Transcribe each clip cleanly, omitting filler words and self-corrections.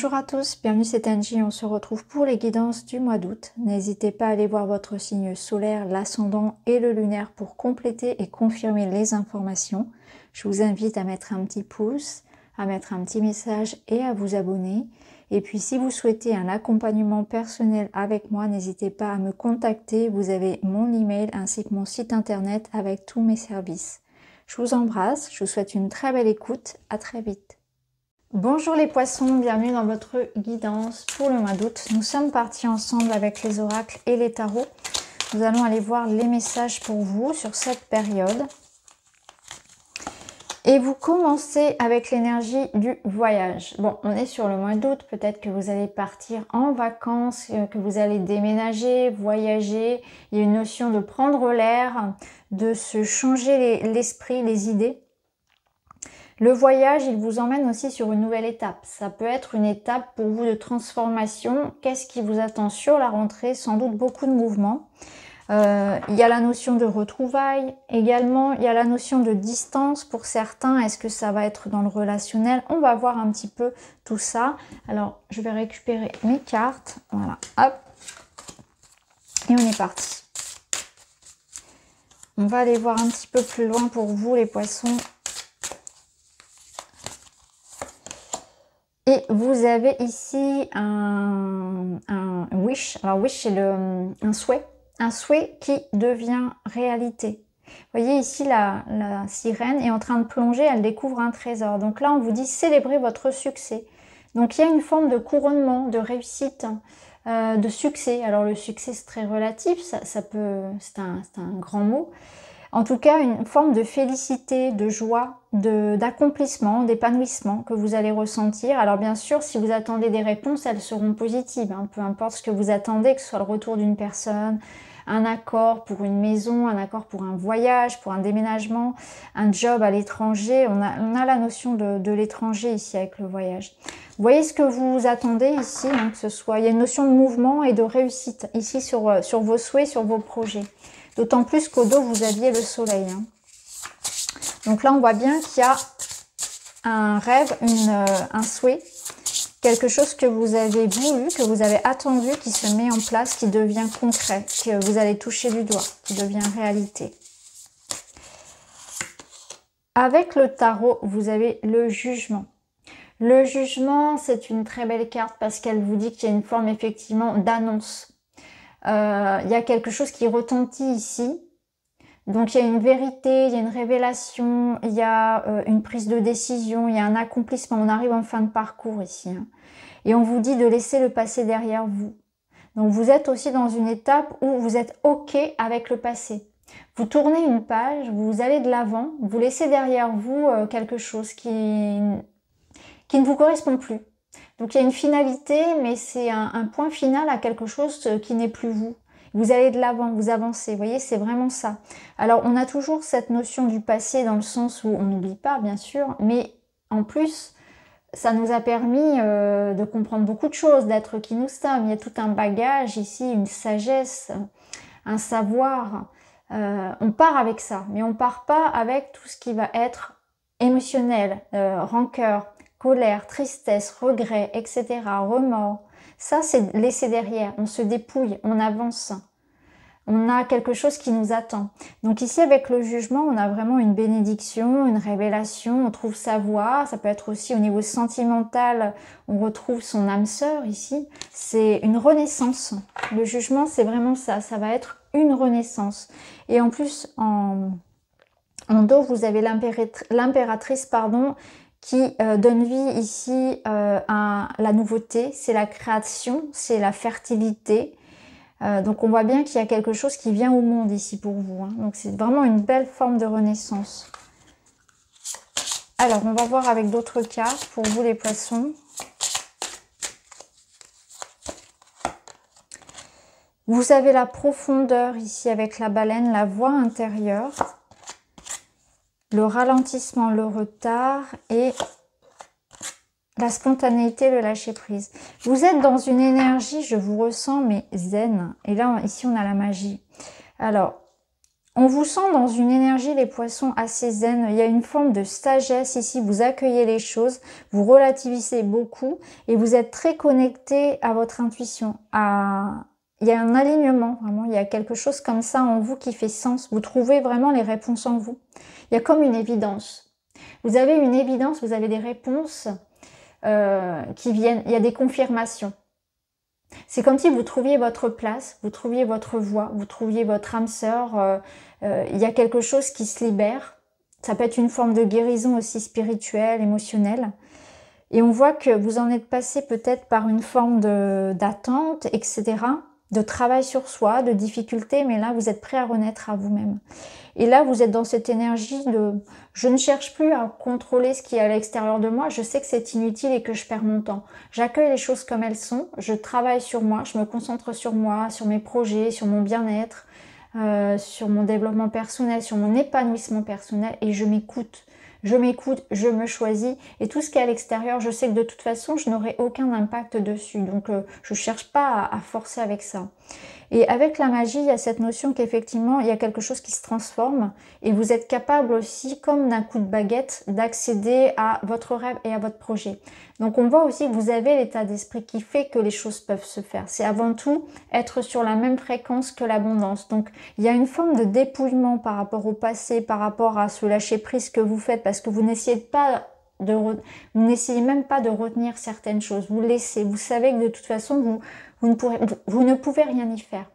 Bonjour à tous, bienvenue c'est Angie, on se retrouve pour les guidances du mois d'août. N'hésitez pas à aller voir votre signe solaire, l'ascendant et le lunaire pour compléter et confirmer les informations. Je vous invite à mettre un petit pouce, à mettre un petit message et à vous abonner. Et puis si vous souhaitez un accompagnement personnel avec moi, n'hésitez pas à me contacter. Vous avez mon email ainsi que mon site internet avec tous mes services. Je vous embrasse, je vous souhaite une très belle écoute, à très vite. Bonjour les poissons, bienvenue dans votre guidance pour le mois d'août. Nous sommes partis ensemble avec les oracles et les tarots. Nous allons aller voir les messages pour vous sur cette période. Et vous commencez avec l'énergie du voyage. Bon, on est sur le mois d'août, peut-être que vous allez partir en vacances, que vous allez déménager, voyager. Il y a une notion de prendre l'air, de se changer l'esprit, les idées. Le voyage, il vous emmène aussi sur une nouvelle étape. Ça peut être une étape pour vous de transformation. Qu'est-ce qui vous attend sur la rentrée? Sans doute beaucoup de mouvements. Il y a la notion de retrouvailles. Également, il y a la notion de distance pour certains. Est-ce que ça va être dans le relationnel? On va voir un petit peu tout ça. Alors, je vais récupérer mes cartes. Voilà, hop. Et on est parti. On va aller voir un petit peu plus loin pour vous, les poissons. Et vous avez ici un wish. Alors wish, c'est un souhait qui devient réalité. Vous voyez ici la sirène est en train de plonger, elle découvre un trésor. Donc là, on vous dit célébrez votre succès. Donc il y a une forme de couronnement, de réussite, de succès. Alors le succès, c'est très relatif, c'est un grand mot. En tout cas, une forme de félicité, de joie, d'accomplissement, d'épanouissement que vous allez ressentir. Alors bien sûr, si vous attendez des réponses, elles seront positives. Hein, peu importe ce que vous attendez, que ce soit le retour d'une personne, un accord pour une maison, un accord pour un voyage, pour un déménagement, un job à l'étranger. On a la notion de l'étranger ici avec le voyage. Vous voyez ce que vous attendez ici, hein, que ce soit, il y a une notion de mouvement et de réussite ici sur vos souhaits, sur vos projets. D'autant plus qu'au dos, vous aviez le soleil. Hein. Donc là, on voit bien qu'il y a un rêve, un souhait, quelque chose que vous avez voulu, que vous avez attendu, qui se met en place, qui devient concret, que vous allez toucher du doigt, qui devient réalité. Avec le tarot, vous avez le jugement. Le jugement, c'est une très belle carte parce qu'elle vous dit qu'il y a une forme effectivement d'annonce. Il y a quelque chose qui retentit ici. Donc il y a une vérité, il y a une révélation, il y a une prise de décision, il y a un accomplissement. On arrive en fin de parcours ici. Hein. Et on vous dit de laisser le passé derrière vous. Donc vous êtes aussi dans une étape où vous êtes OK avec le passé. Vous tournez une page, vous allez de l'avant, vous laissez derrière vous quelque chose qui ne vous correspond plus. Donc il y a une finalité, mais c'est un point final à quelque chose qui n'est plus vous. Vous allez de l'avant, vous avancez, vous voyez, c'est vraiment ça. Alors on a toujours cette notion du passé dans le sens où on n'oublie pas, bien sûr, mais en plus, ça nous a permis de comprendre beaucoup de choses, d'être qui nous sommes. Il y a tout un bagage ici, une sagesse, un savoir. On part avec ça, mais on part pas avec tout ce qui va être émotionnel, rancœur, colère, tristesse, regret, etc., remords. Ça, c'est laissé derrière. On se dépouille, on avance. On a quelque chose qui nous attend. Donc ici, avec le jugement, on a vraiment une bénédiction, une révélation. On trouve sa voie. Ça peut être aussi au niveau sentimental. On retrouve son âme sœur ici. C'est une renaissance. Le jugement, c'est vraiment ça. Ça va être une renaissance. Et en plus, en dos, vous avez l'impératrice, pardon, qui donne vie ici à la nouveauté, c'est la création, c'est la fertilité. Donc on voit bien qu'il y a quelque chose qui vient au monde ici pour vous. Hein. Donc c'est vraiment une belle forme de renaissance. Alors on va voir avec d'autres cartes pour vous les poissons. Vous avez la profondeur ici avec la baleine, la voix intérieure. Le ralentissement, le retard et la spontanéité, le lâcher prise. Vous êtes dans une énergie, je vous ressens, mais zen. Et là, ici, on a la magie. Alors, On vous sent dans une énergie, les poissons, assez zen. Il y a une forme de sagesse ici. Vous accueillez les choses, vous relativisez beaucoup et vous êtes très connecté à votre intuition. Il y a un alignement, vraiment. Il y a quelque chose comme ça en vous qui fait sens. Vous trouvez vraiment les réponses en vous. Il y a comme une évidence. Vous avez une évidence, vous avez des réponses qui viennent. Il y a des confirmations. C'est comme si vous trouviez votre place, vous trouviez votre voie, vous trouviez votre âme sœur. Il y a quelque chose qui se libère. Ça peut être une forme de guérison aussi spirituelle, émotionnelle. Et on voit que vous en êtes passé peut-être par une forme d'attente, etc. De travail sur soi, de difficulté, mais là vous êtes prêt à renaître à vous-même. Et là vous êtes dans cette énergie de je ne cherche plus à contrôler ce qui est à l'extérieur de moi, je sais que c'est inutile et que je perds mon temps. J'accueille les choses comme elles sont, je travaille sur moi, je me concentre sur moi, sur mes projets, sur mon bien-être, sur mon développement personnel, sur mon épanouissement personnel et je m'écoute. Je m'écoute, je me choisis et tout ce qui est à l'extérieur, je sais que de toute façon, je n'aurai aucun impact dessus. Donc, je cherche pas à forcer avec ça. Et avec la magie, il y a cette notion qu'effectivement, il y a quelque chose qui se transforme et vous êtes capable aussi, comme d'un coup de baguette, d'accéder à votre rêve et à votre projet. Donc, on voit aussi que vous avez l'état d'esprit qui fait que les choses peuvent se faire. C'est avant tout être sur la même fréquence que l'abondance. Donc, il y a une forme de dépouillement par rapport au passé, par rapport à ce lâcher-prise que vous faites parce que vous n'essayez pas vous n'essayez même pas de retenir certaines choses. Vous laissez, vous savez que de toute façon, vous ne pouvez rien y faire.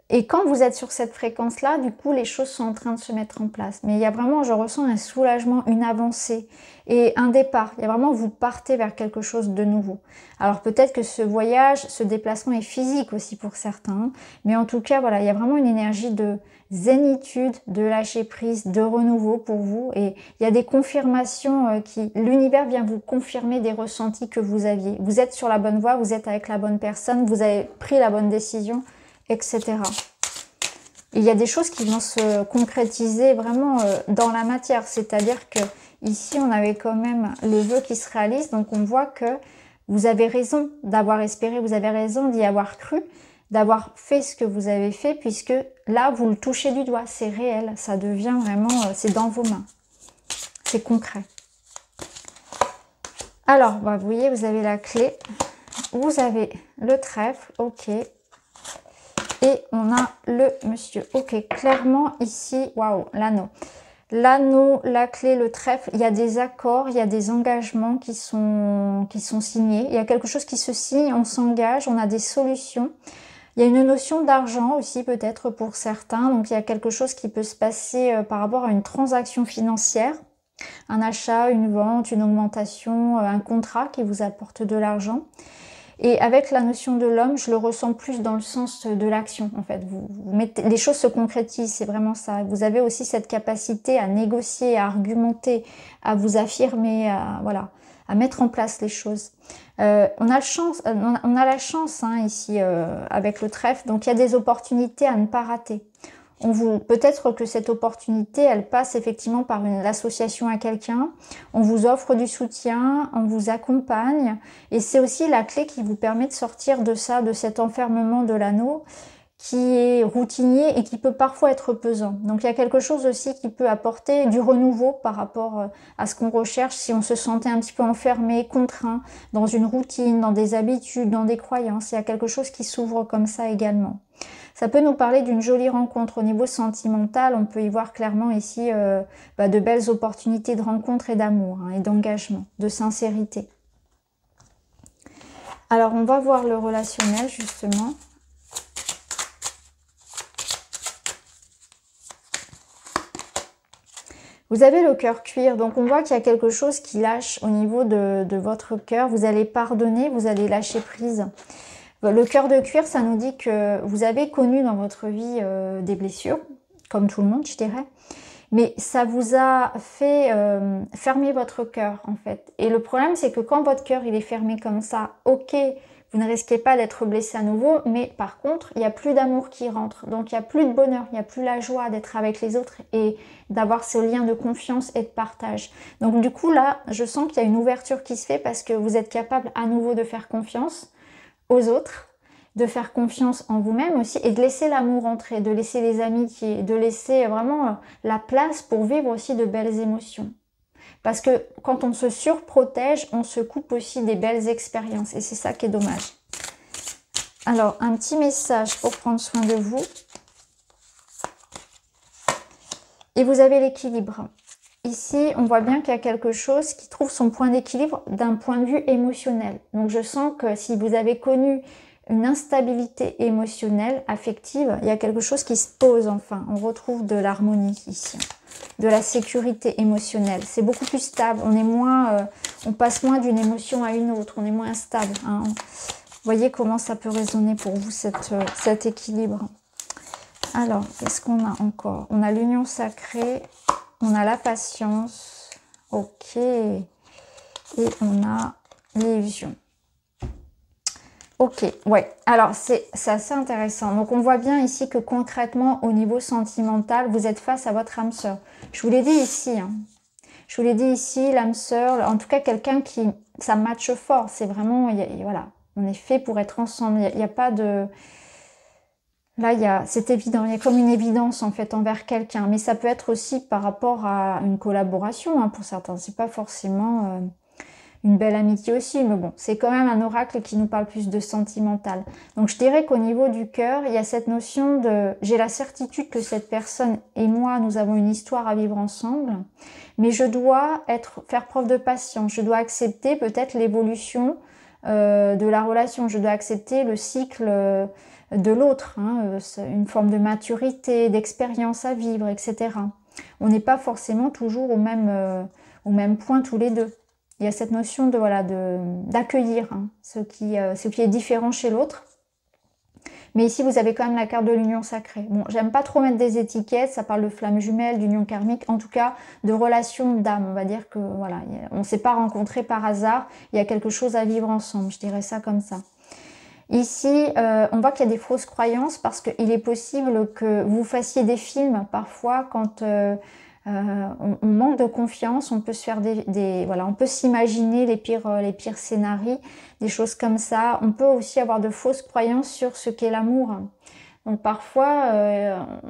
Et quand vous êtes sur cette fréquence-là, du coup, les choses sont en train de se mettre en place. Mais il y a vraiment, je ressens un soulagement, une avancée et un départ. Il y a vraiment, vous partez vers quelque chose de nouveau. Alors peut-être que ce voyage, ce déplacement est physique aussi pour certains. Mais en tout cas, voilà, il y a vraiment une énergie de zénitude, de lâcher prise, de renouveau pour vous. Et il y a des confirmations l'univers vient vous confirmer des ressentis que vous aviez. Vous êtes sur la bonne voie, vous êtes avec la bonne personne, vous avez pris la bonne décision, etc. Et il y a des choses qui vont se concrétiser vraiment dans la matière. C'est-à-dire que ici, on avait quand même le vœu qui se réalise. Donc, on voit que vous avez raison d'avoir espéré, vous avez raison d'y avoir cru, d'avoir fait ce que vous avez fait, puisque là, vous le touchez du doigt. C'est réel, ça devient vraiment, c'est dans vos mains. C'est concret. Alors, bah, vous voyez, vous avez la clé. Vous avez le trèfle, ok. Et on a le monsieur. Ok, clairement ici, waouh, l'anneau. L'anneau, la clé, le trèfle, il y a des accords, il y a des engagements qui sont signés. Il y a quelque chose qui se signe, on s'engage, on a des solutions. Il y a une notion d'argent aussi peut-être pour certains. Donc il y a quelque chose qui peut se passer par rapport à une transaction financière. Un achat, une vente, une augmentation, un contrat qui vous apporte de l'argent. Et avec la notion de l'homme, je le ressens plus dans le sens de l'action, en fait. Vous mettez, les choses se concrétisent, c'est vraiment ça. Vous avez aussi cette capacité à négocier, à argumenter, à vous affirmer, à mettre en place les choses. On a la chance hein, ici avec le trèfle, donc il y a des opportunités à ne pas rater. Peut-être que cette opportunité, elle passe effectivement par l'association à quelqu'un. On vous offre du soutien, on vous accompagne. Et c'est aussi la clé qui vous permet de sortir de ça, de cet enfermement de l'anneau qui est routinier et qui peut parfois être pesant. Donc il y a quelque chose aussi qui peut apporter du renouveau par rapport à ce qu'on recherche si on se sentait un petit peu enfermé, contraint dans une routine, dans des habitudes, dans des croyances. Il y a quelque chose qui s'ouvre comme ça également. Ça peut nous parler d'une jolie rencontre au niveau sentimental. On peut y voir clairement ici de belles opportunités de rencontre et d'amour hein, et d'engagement, de sincérité. Alors on va voir le relationnel justement. Vous avez le cœur cuir, donc on voit qu'il y a quelque chose qui lâche au niveau de votre cœur. Vous allez pardonner, vous allez lâcher prise. Le cœur de cuir, ça nous dit que vous avez connu dans votre vie des blessures, comme tout le monde, je dirais. Mais ça vous a fait fermer votre cœur, en fait. Et le problème, c'est que quand votre cœur il est fermé comme ça, ok, vous ne risquez pas d'être blessé à nouveau, mais par contre, il n'y a plus d'amour qui rentre. Donc, il n'y a plus de bonheur, il n'y a plus la joie d'être avec les autres et d'avoir ce lien de confiance et de partage. Donc, du coup, là, je sens qu'il y a une ouverture qui se fait parce que vous êtes capable à nouveau de faire confiance aux autres de faire confiance en vous-même aussi et de laisser l'amour entrer, de laisser les amitiés, de laisser vraiment la place pour vivre aussi de belles émotions. Parce que quand on se surprotège, on se coupe aussi des belles expériences et c'est ça qui est dommage. Alors, un petit message pour prendre soin de vous. Et vous avez l'équilibre. Ici, on voit bien qu'il y a quelque chose qui trouve son point d'équilibre d'un point de vue émotionnel. Donc, je sens que si vous avez connu une instabilité émotionnelle, affective, il y a quelque chose qui se pose enfin. On retrouve de l'harmonie ici, de la sécurité émotionnelle. C'est beaucoup plus stable. On est moins, on passe moins d'une émotion à une autre. On est moins stable. Hein. Vous voyez comment ça peut résonner pour vous cet équilibre. Alors, qu'est-ce qu'on a encore? On a l'union sacrée, on a la patience, ok, et on a l'illusion. Ok, ouais, alors c'est assez intéressant. Donc on voit bien ici que concrètement, au niveau sentimental, vous êtes face à votre âme sœur. Je vous l'ai dit ici, hein. Je vous l'ai dit ici, l'âme sœur, en tout cas quelqu'un qui, ça matche fort. C'est vraiment, voilà, on est fait pour être ensemble. Il n'y a pas de... Là, c'est évident, il y a comme une évidence en fait envers quelqu'un. Mais ça peut être aussi par rapport à une collaboration, hein, pour certains. C'est pas forcément... une belle amitié aussi, mais bon, c'est quand même un oracle qui nous parle plus de sentimental. Donc je dirais qu'au niveau du cœur, il y a cette notion de... J'ai la certitude que cette personne et moi, nous avons une histoire à vivre ensemble, mais je dois faire preuve de patience, je dois accepter peut-être l'évolution de la relation, je dois accepter le cycle de l'autre, hein, une forme de maturité, d'expérience à vivre, etc. On n'est pas forcément toujours au même point tous les deux. Il y a cette notion de voilà d'accueillir hein, ce qui est différent chez l'autre. Mais ici, vous avez quand même la carte de l'union sacrée. Bon, j'aime pas trop mettre des étiquettes, ça parle de flamme jumelle, d'union karmique, en tout cas de relation d'âme. On va dire que voilà, on ne s'est pas rencontrés par hasard, il y a quelque chose à vivre ensemble, je dirais ça comme ça. Ici, on voit qu'il y a des fausses croyances parce qu'il est possible que vous fassiez des films parfois quand... on manque de confiance, on peut se faire voilà, on peut s'imaginer les pires scénarios, des choses comme ça. On peut aussi avoir de fausses croyances sur ce qu'est l'amour. Donc parfois,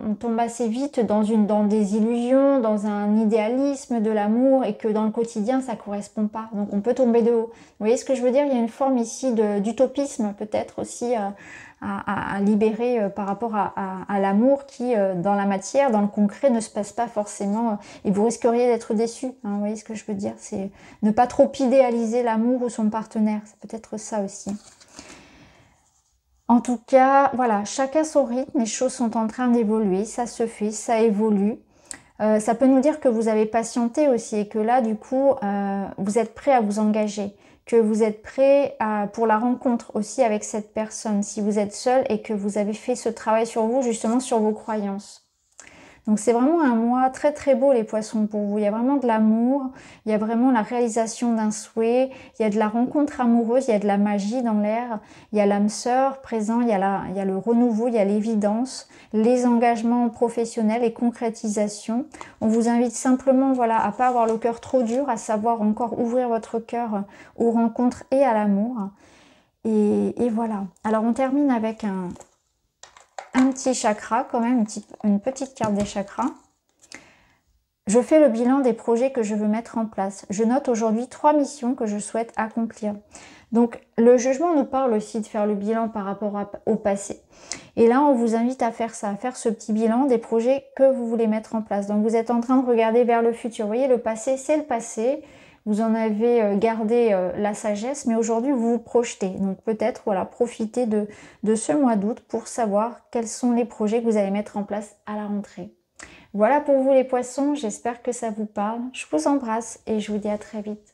on tombe assez vite dans des illusions, dans un idéalisme de l'amour et que dans le quotidien, ça correspond pas. Donc on peut tomber de haut. Vous voyez ce que je veux dire? Il y a une forme ici d'utopisme peut-être aussi à libérer par rapport à l'amour qui, dans la matière, dans le concret, ne se passe pas forcément. Et vous risqueriez d'être déçu. Hein, vous voyez ce que je veux dire? C'est ne pas trop idéaliser l'amour ou son partenaire. C'est peut-être ça aussi. En tout cas, voilà, chacun son rythme, les choses sont en train d'évoluer, ça se fait, ça évolue. Ça peut nous dire que vous avez patienté aussi et que là, du coup, vous êtes prêt à vous engager, que vous êtes prêt pour la rencontre aussi avec cette personne, si vous êtes seul et que vous avez fait ce travail sur vous, justement sur vos croyances. Donc c'est vraiment un mois très très beau les poissons pour vous. Il y a vraiment de l'amour, il y a vraiment la réalisation d'un souhait, il y a de la rencontre amoureuse, il y a de la magie dans l'air, il y a l'âme sœur présent, il y a le renouveau, il y a l'évidence, les engagements professionnels et concrétisation. On vous invite simplement voilà, à pas avoir le cœur trop dur, à savoir encore ouvrir votre cœur aux rencontres et à l'amour. Et voilà. Alors on termine avec un petit chakra, quand même, une petite carte des chakras. Je fais le bilan des projets que je veux mettre en place. Je note aujourd'hui 3 missions que je souhaite accomplir. Donc, le jugement nous parle aussi de faire le bilan par rapport au passé. Et là, on vous invite à faire ça, à faire ce petit bilan des projets que vous voulez mettre en place. Donc, vous êtes en train de regarder vers le futur. Vous voyez, le passé, c'est le passé. Vous en avez gardé la sagesse, mais aujourd'hui, vous vous projetez. Donc, peut-être, voilà, profitez de ce mois d'août pour savoir quels sont les projets que vous allez mettre en place à la rentrée. Voilà pour vous les poissons, j'espère que ça vous parle. Je vous embrasse et je vous dis à très vite.